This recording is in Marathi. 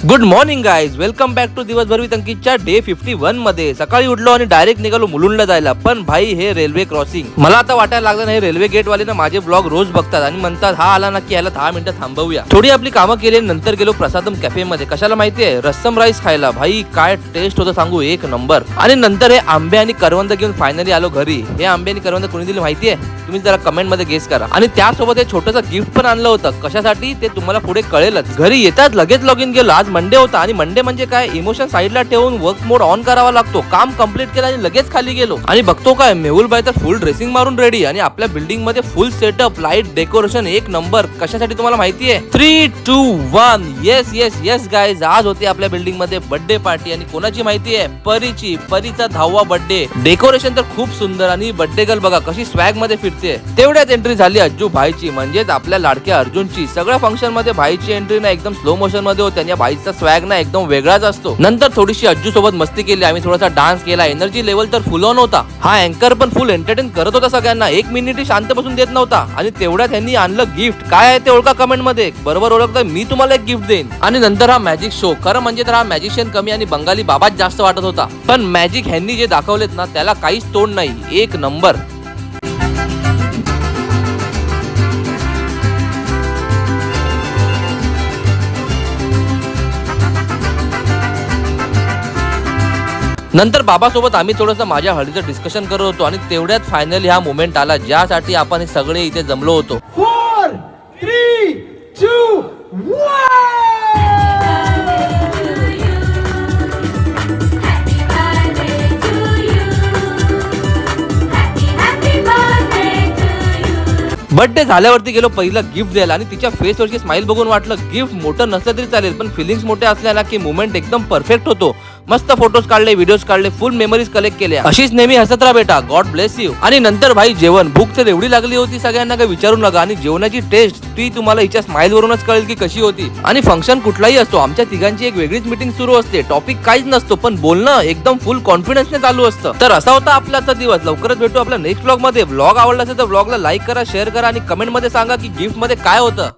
Good morning guys, welcome back to दिवसभर विथ अंकितच्या डे 51 मध्ये. सकाळी उठलो आणि डायरेक्ट निघालो मुलुंडला जायला. पण भाई हे रेल्वे क्रॉसिंग मला आता वाटायला लागलं नाही. रेल्वे गेट वाले ना माझे ब्लॉग रोज बघतात आणि म्हणतात हा आला ना की याला 10 मिनिटं थांबवूया. थोडी आपली कामं केली नंतर गेलो प्रसादम कॅफे मध्ये. कशाला माहितीये? रस्सम राईस खायला. भाई काय टेस्ट होतं सांगू, एक नंबर. आणि नंतर हे आंबे आणि करवंद घेऊन फायनली आलो घरी. हे आंबे आणि करवंद कोणी दिले माहितीये? तुम्ही जरा कमेंट मध्ये गेस करा. आणि त्यासोबत हे छोटंसं गिफ्ट पण आणलं होतं. कशासाठी ते तुम्हाला पुढे कळेलच. घरी येतात लगेच लॉग इन गेलो. आज मंडे होता आणि मंडे म्हणजे काय, इमोशन साईडला ठेवून वर्क मोड ऑन करावा लागतो. काम कंप्लीट केलं आणि लगेच खाली गेलो आणि बघतो काय, मेहुल बाई तर फुल ड्रेसिंग मारून रेडी आणि आपल्या बिल्डिंग मध्ये फुल सेटअप, लाईट, डेकोरेशन एक नंबर. कशासाठी तुम्हाला माहितीये? 3, 2, 1 येस येस येस गाईज, आज होते आपल्या बिल्डिंग मध्ये बर्थडे पार्टी. आणि कोणाची माहितीये? परीची. परीचा 10वा बर्थडे. डेकोरेशन तर खूप सुंदर आणि बर्थडे गर्ल बघा कशी स्वॅग मध्ये फिरते. तेवढ्यात एंट्री झाली अज्जू भाईची, म्हणजेच आपल्या लाडक्या अर्जुनची. सगळ्या फंक्शन मध्ये भाईची एंट्री ना एकदम स्लो मोशन मध्ये होती आणि भाईचा स्वॅग ना एकदम वेगळाच असतो. नंतर थोडीशी अज्जू सोबत मस्ती केली आम्ही, थोडासा डान्स केला. एनर्जी लेवल तर फुल ऑन होता. हा अँकर पण फुल एंटरटेन करत होता सगळ्यांना. एक मिनिट शांत बसून देत नव्हता. आणि तेवढ्यात त्यांनी आणलं गिफ्ट. काय आहे ते ओळखा कमेंट मध्ये. बरोबर ओळखता, मी तुम्हाला एक गिफ्ट देईन. आणि नंतर हा मॅजिक शो. खरं म्हणजे तर हा मॅजिशियन कमी आणि बंगाली बाबाच जास्त वाटत होता. पण मॅजिक ह्यांनी जे दाखवलेत ना त्याला काहीच तोड नाही. एक नंबर. नंतर बाबासोबत आम्ही थोडंसं माझ्या हळदीचं डिस्कशन करत होतो आणि तेवढ्यात फायनली हा मोमेंट आला ज्यासाठी आपण हे सगळे इथे जमलो होतो. 4, 3, 2, 1. बर्थडे झाल्यावरती गेलो पहिलं गिफ्ट द्यायला आणि तिच्या फेसवरची स्माइल बघून वाटलं गिफ्ट मोठं नसलं तरी चालेल, पण फिलिंग्स मोठे असल्या ना की मुवमेंट एकदम परफेक्ट होतो. मस्त फोटोज काढले, व्हिडिओज काढले, फुल मेमरीज कलेक्ट केल्या. अशीच नेहमी हसत राहा बेटा, गॉड ब्लेस यू. आणि नंतर भाई जेवण. भूक तर एवढी लागली होती सगळ्यांना काही विचारू नका. आणि जेवणाची टेस्ट ती तुम्हाला हिच्या स्माइल वरूनच कळेल की कशी होती. आणि फंक्शन कुठलाही असतो, आमच्या तिघांची एक वेगळीच मीटिंग सुरू असते. टॉपिक काहीच नसतो पण बोलणं एकदम फुल कॉन्फिडन्सने चालू असतं. तर असा होता आपलाचा दिवस. लवकरच भेटू आपल्या नेक्स्ट ब्लॉग मध्ये. ब्लॉग आवडला असेल तर ब्लॉगला लाईक करा, शेअर करा आणि कमेंट मध्ये सांगा की गिफ्ट मध्ये काय होतं.